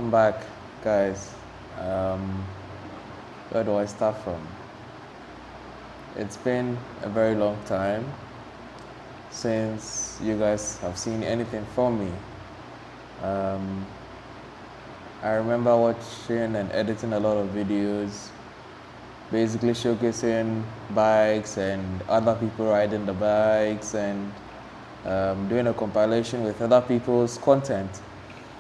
I'm back, guys. Where do I start from? It's been a very long time since you guys have seen anything from me. Um, I remember watching and editing a lot of videos, basically showcasing bikes and other people riding the bikes and doing a compilation with other people's content.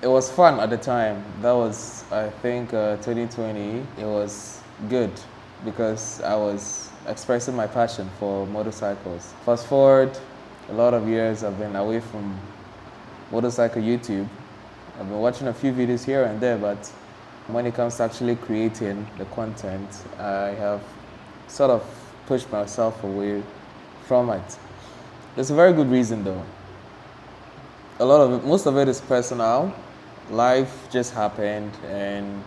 It was fun at the time. That was, I think, 2020. It was good because I was expressing my passion for motorcycles. Fast forward a lot of years, I've been away from motorcycle YouTube. I've been watching a few videos here and there, but when it comes to actually creating the content, I have sort of pushed myself away from it. There's a very good reason though. Most of it is personal. Life just happened, and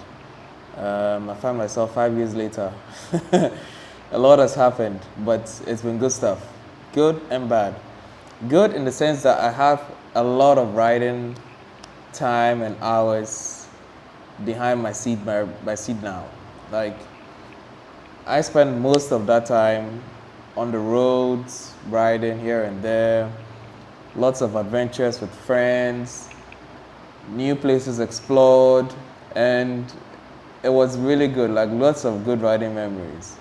I found myself 5 years later. A lot has happened, but it's been good stuff, good and bad. Good in the sense that I have a lot of riding time and hours behind my seat now. Like, I spend most of that time on the roads, riding here and there, lots of adventures with friends, new places explored, and it was really good, like lots of good riding memories.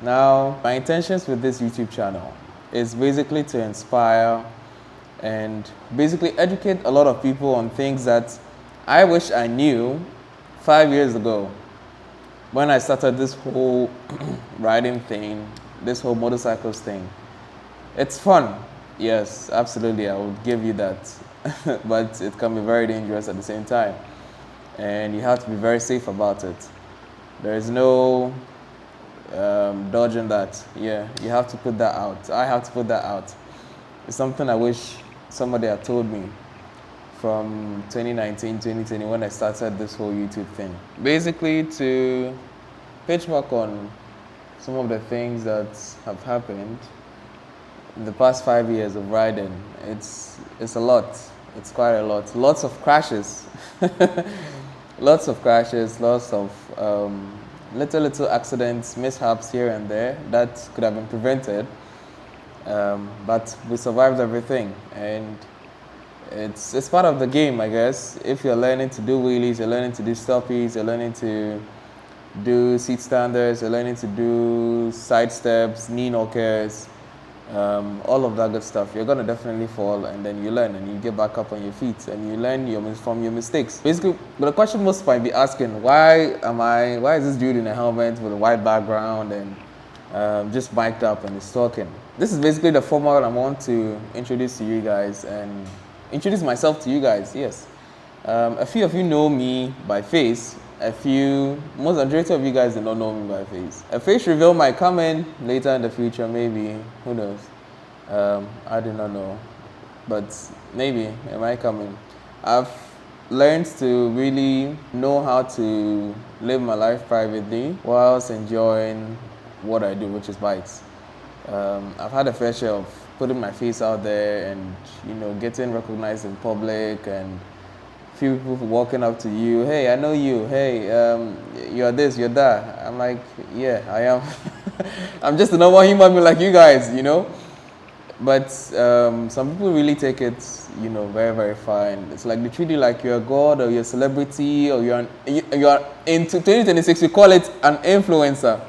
Now, my intentions with this YouTube channel is basically to inspire and basically educate a lot of people on things that I wish I knew 5 years ago when I started this whole riding thing, this whole motorcycles thing. It's fun, yes, absolutely, I would give you that. But it can be very dangerous at the same time, and you have to be very safe about it. There is no dodging that. Yeah, you have to put that out. I have to put that out. It's something I wish somebody had told me from 2019, 2020 when I started this whole YouTube thing. Basically, to pitch back on some of the things that have happened in the past 5 years of riding, it's a lot. It's quite a lot. Lots of crashes. Lots of crashes, lots of little accidents, mishaps here and there that could have been prevented. But we survived everything, and it's part of the game, I guess. If you're learning to do wheelies, you're learning to do stoppies, you're learning to do seat standers, you're learning to do side steps, knee knockers, all of that good stuff. You're gonna definitely fall, and then you learn and you get back up on your feet and you learn from your mistakes. Basically, but the question most might be asking, why is this dude in a helmet with a white background and just mic'd up and is talking? This is basically the format I want to introduce to you guys and introduce myself to you guys. Yes, a few of you know me by face. Majority of you guys do not know me by face. A face reveal might come in later in the future, maybe. Who knows? I do not know, but maybe it might come in. I've learned to really know how to live my life privately whilst enjoying what I do, which is bikes. I've had a fair share of putting my face out there and getting recognized in public, and few people walking up to you, hey, I know you, hey, you're this, you're that. I'm like, yeah, I am. I'm just a normal human being like you guys, But some people really take it, very, very fine. It's like they treat you like you're a god or you're a celebrity or you're into 2026, we call it an influencer.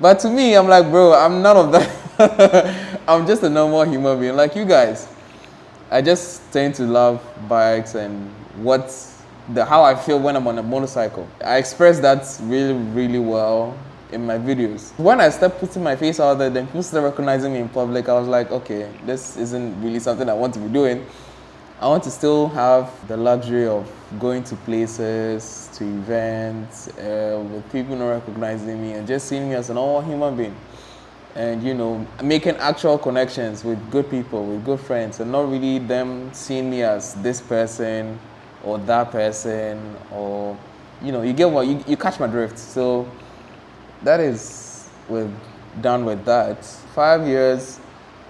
But to me, I'm like, bro, I'm none of that. I'm just a normal human being like you guys. I just tend to love bikes and how I feel when I'm on a motorcycle. I express that really, really well in my videos. When I started putting my face out there, then people started recognizing me in public. I was like, okay, this isn't really something I want to be doing. I want to still have the luxury of going to places, to events, with people not recognizing me and just seeing me as a normal human being. And making actual connections with good people, with good friends, and not really them seeing me as this person or that person, or you get what you catch my drift. So that is done with that. 5 years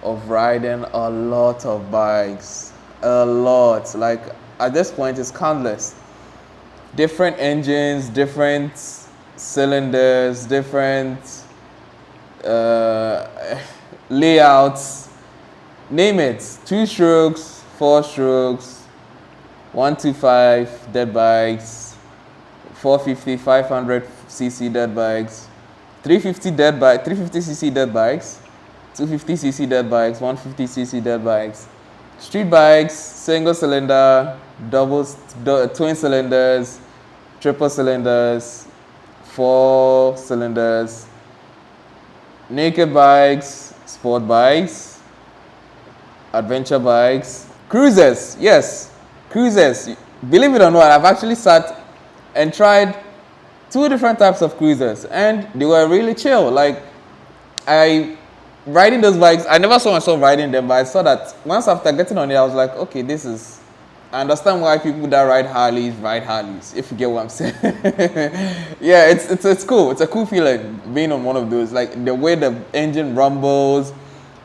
of riding a lot of bikes, a lot. Like at this point, it's countless. different engines, different cylinders, different uh, layouts, name it. 2 strokes, 4 strokes, 125 dirt bikes, 450, 500cc dirt bikes, 350cc dirt bikes, 250cc dirt bikes, 150cc dirt bikes, street bikes, single cylinder, twin cylinders, triple cylinders, 4 cylinders, naked bikes, sport bikes, adventure bikes, cruisers. Yes, cruisers. Believe it or not, I've actually sat and tried 2 different types of cruisers, and they were really chill. Like, riding those bikes, I never saw myself riding them, but I saw that once after getting on it, I was like, okay, I understand why people that ride Harleys, if you get what I'm saying. Yeah, it's cool. It's a cool feeling being on one of those. Like, the way the engine rumbles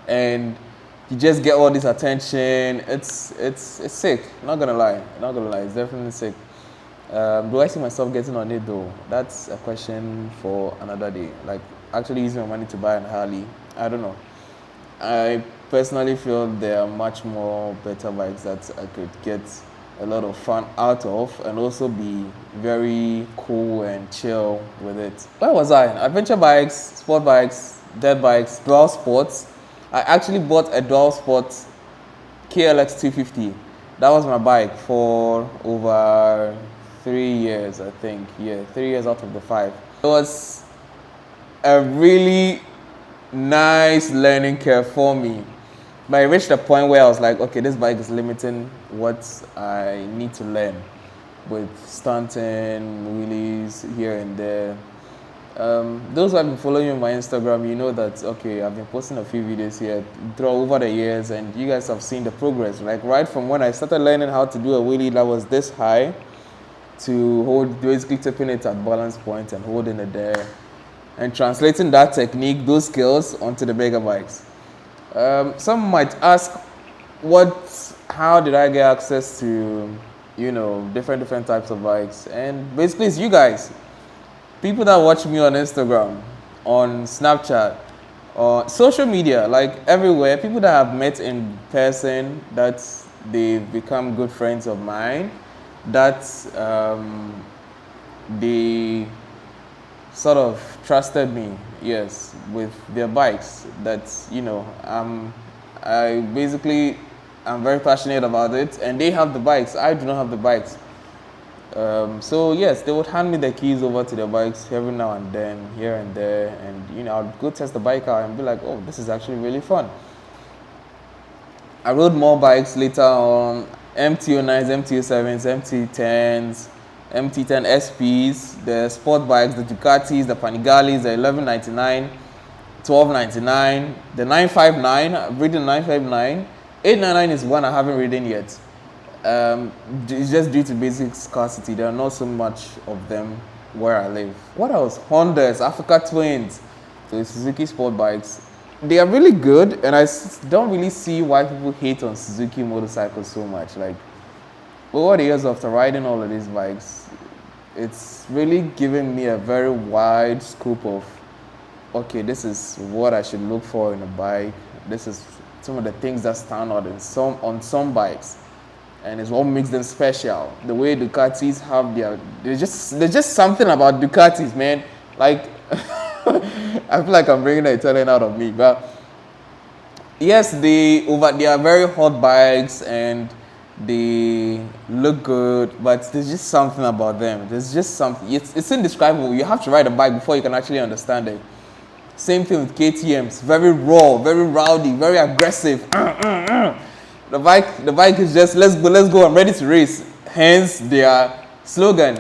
and you just get all this attention. It's sick. Not gonna lie. It's definitely sick. Do I see myself getting on it though? That's a question for another day. Like, actually using my money to buy an Harley, I don't know. I personally feel there are much more better bikes that I could get a lot of fun out of and also be very cool and chill with it. Where was I? Adventure bikes, sport bikes, dirt bikes, dual sports. I actually bought a dual sport KLX 250. That was my bike for over 3 years, I think. Yeah, 3 years out of the 5. It was a really nice learning curve for me. But I reached a point where I was like, okay, this bike is limiting what I need to learn with stunting, wheelies here and there. Those who have been following me on my Instagram, you know that, okay, I've been posting a few videos here over the years, and you guys have seen the progress. Like, right from when I started learning how to do a wheelie that was this high to basically tipping it at balance point and holding it there and translating that technique, those skills, onto the bigger bikes. Some might ask, how did I get access to, different types of bikes? And basically it's you guys. People that watch me on Instagram, on Snapchat, or social media, like everywhere, people that I've met in person, that they've become good friends of mine, that they sort of trusted me, yes, with their bikes. That, I'm very passionate about it, and they have the bikes. I do not have the bikes. So yes, they would hand me the keys over to their bikes every now and then, here and there, and I'd go test the bike out and be like, oh, this is actually really fun. I rode more bikes later on, MT-09s, MT-07s, MT-10s, MT-10 SPs, the sport bikes, the Ducatis, the Panigales, the 1199, 1299, the 959. I've ridden 959. 899 is one I haven't ridden yet. It's just due to basic scarcity. There are not so much of them where I live. What else? Hondas, Africa Twins, the Suzuki sport bikes. They are really good, and I don't really see why people hate on Suzuki motorcycles so much. Like, over the years after riding all of these bikes, it's really given me a very wide scope of, okay, this is what I should look for in a bike. This is some of the things that stand out on some bikes, and it's what makes them special. The way Ducatis have there's just something about Ducatis, man. Like, I feel like I'm bringing the Italian out of me, but yes, they are very hot bikes and they look good, but there's just something about them. There's just something. It's indescribable. You have to ride a bike before you can actually understand it. Same thing with KTMs. Very raw, very rowdy, very aggressive. The bike is just, let's go, I'm ready to race. Hence their slogan,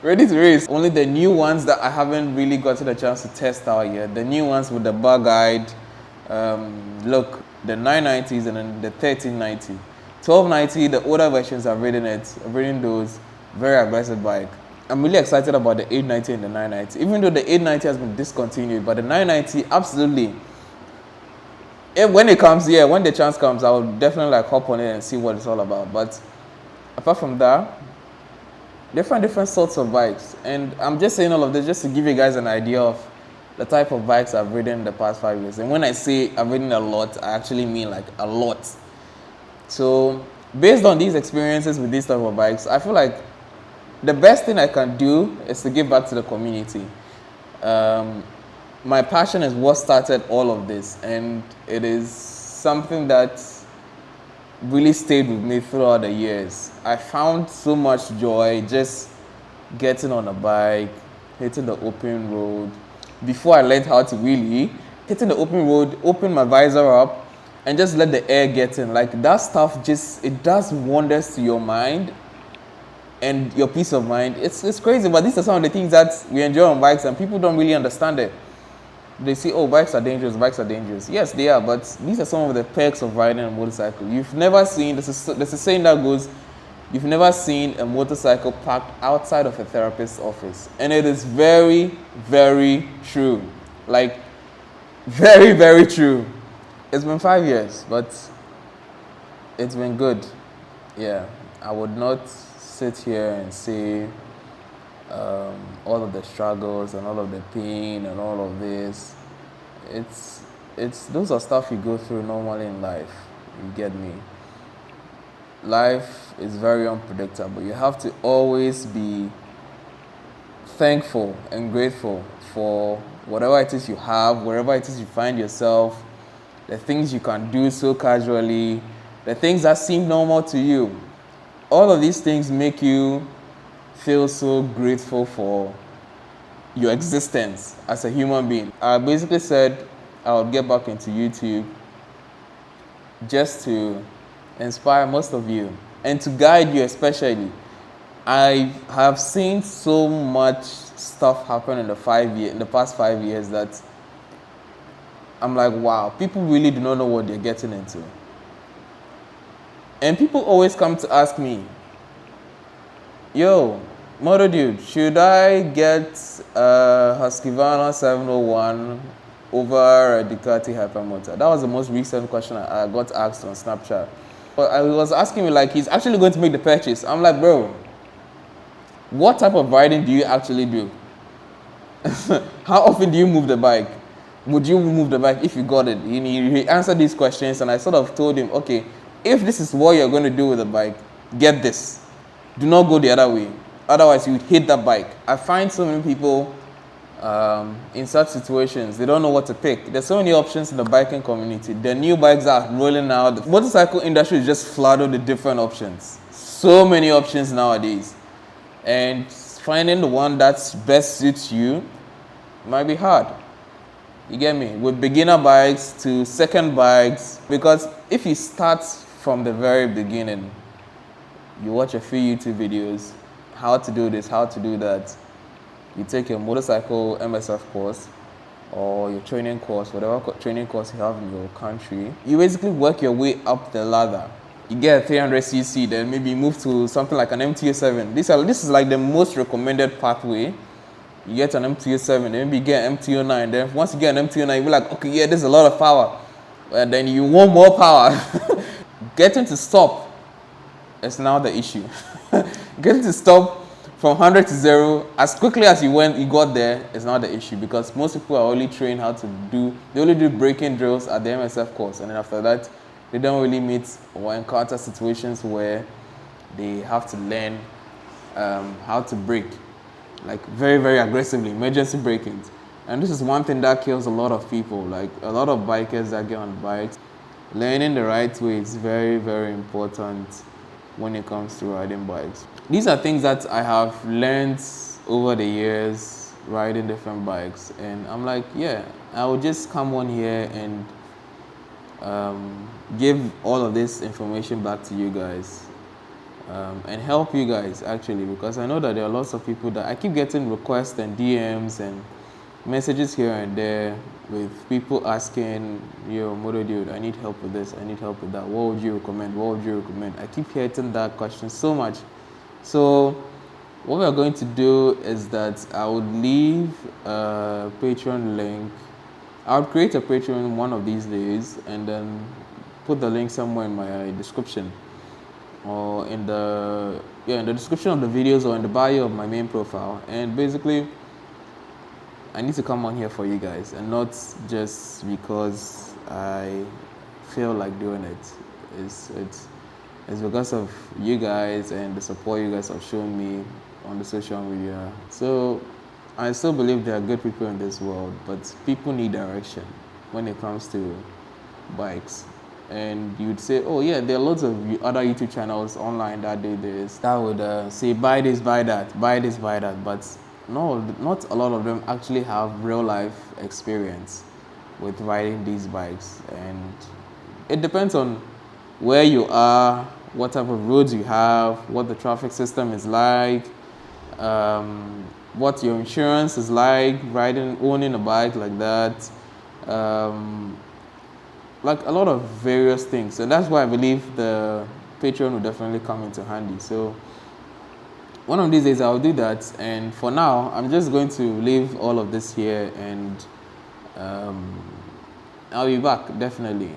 ready to race. Only the new ones that I haven't really gotten a chance to test out yet. The new ones with the bug-eyed look, the 990s and then the 1390. 1290, the older versions I've ridden those. Very aggressive bike. I'm really excited about the 890 and the 990. Even though the 890 has been discontinued, but the 990, absolutely. When the chance comes, I will definitely hop on it and see what it's all about. But apart from that, different sorts of bikes. And I'm just saying all of this just to give you guys an idea of the type of bikes I've ridden in the past 5 years. And when I say I've ridden a lot, I actually mean like a lot. So based on these experiences with these type of bikes, I feel like the best thing I can do is to give back to the community. My passion is what started all of this, and it is something that really stayed with me throughout the years. I found so much joy just getting on a bike, hitting the open road. Before I learned how to wheelie, hitting the open road, open my visor up, and just let the air get in. Like that stuff it does wonders to your mind and your peace of mind. It's crazy, but these are some of the things that we enjoy on bikes, and people don't really understand it. They say, oh, bikes are dangerous, bikes are dangerous. Yes, they are, but these are some of the perks of riding a motorcycle. You've never seen, there's a saying that goes, you've never seen a motorcycle parked outside of a therapist's office. And it is very, very true. Like, very, very true. It's been 5 years, but it's been good. Yeah, I would not sit here and say all of the struggles and all of the pain and all of this. It's those are stuff you go through normally in life. You get me? Life is very unpredictable. You have to always be thankful and grateful for whatever it is you have, wherever it is you find yourself, the things you can do so casually, the things that seem normal to you. All of these things make you feel so grateful for your existence as a human being. I basically said I would get back into YouTube just to inspire most of you and to guide you especially. I have seen so much stuff happen in the past 5 years that I'm like, wow, people really do not know what they're getting into. And people always come to ask me, yo, Moto dude, should I get a Husqvarna 701 over a Ducati Hypermotor? That was the most recent question I got asked on Snapchat. But I was asking me like, he's actually going to make the purchase. I'm like, bro, what type of riding do you actually do? How often do you move the bike? Would you move the bike if you got it? He answered these questions, and I sort of told him, okay, if this is what you're going to do with the bike, get this. Do not go the other way. Otherwise, you would hit that bike. I find so many people in such situations, they don't know what to pick. There's so many options in the biking community. The new bikes are rolling out. The motorcycle industry is just flooded with different options. So many options nowadays. And finding the one that best suits you might be hard. You get me? With beginner bikes to second bikes. Because if you start from the very beginning, you watch a few YouTube videos, how to do this, how to do that. You take your motorcycle MSF course or your training course, whatever training course you have in your country. You basically work your way up the ladder. You get a 300cc, then maybe move to something like an MTO7. This is like the most recommended pathway. You get an MTO7, then maybe you get an MTO9. Then once you get an MTO9, you'll be like, okay, yeah, there's a lot of power. And then you want more power. Getting to stop is now the issue. Getting to stop from 100 to 0 as quickly as you got there is not the issue, because most people are only trained they only do braking drills at the MSF course, and then after that they don't really meet or encounter situations where they have to learn how to brake, like very, very aggressively, emergency braking. And this is one thing that kills a lot of people, like a lot of bikers that get on bikes. Learning the right way is very, very important when it comes to riding bikes. These are things that I have learned over the years riding different bikes, and I'm like, yeah, I will just come on here and give all of this information back to you guys and help you guys actually, because I know that there are lots of people that I keep getting requests and DMs and messages here and there with people asking, yo, Moto dude, I need help with this, I need help with that, what would you recommend, what would you recommend? I keep getting that question so much. So what we are going to do is that I would leave a Patreon link. I would create a Patreon one of these days and then put the link somewhere in my description. or in the description of the videos or in the bio of my main profile. And basically, I need to come on here for you guys, and not just because I feel like doing it. It's because of you guys and the support you guys have shown me on the social media. So I still believe there are good people in this world, but people need direction when it comes to bikes. And you'd say, oh yeah, there are lots of other YouTube channels online that do this, that would say buy this, buy that, buy this, buy that. But no, not a lot of them actually have real life experience with riding these bikes. And it depends on where you are, what type of roads you have, what the traffic system is like, what your insurance is like, owning a bike like that. Like a lot of various things. And that's why I believe the Patreon will definitely come into handy. So one of these days I'll do that. And for now, I'm just going to leave all of this here, and I'll be back, definitely.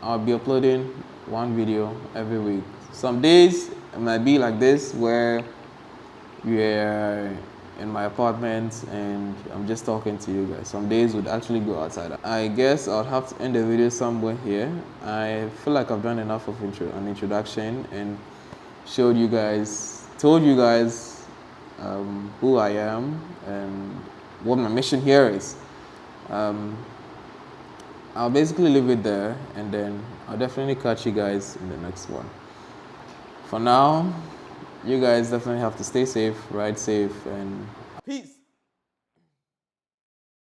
I'll be uploading one video every week. Some days it might be like this, where we're in my apartment and I'm just talking to you guys. Some days would actually go outside. I guess I'll have to end the video somewhere here. I feel like I've done enough of an introduction and told you guys who I am and what my mission here is. I'll basically leave it there, and then I'll definitely catch you guys in the next one. For now, you guys definitely have to stay safe, ride safe, and peace.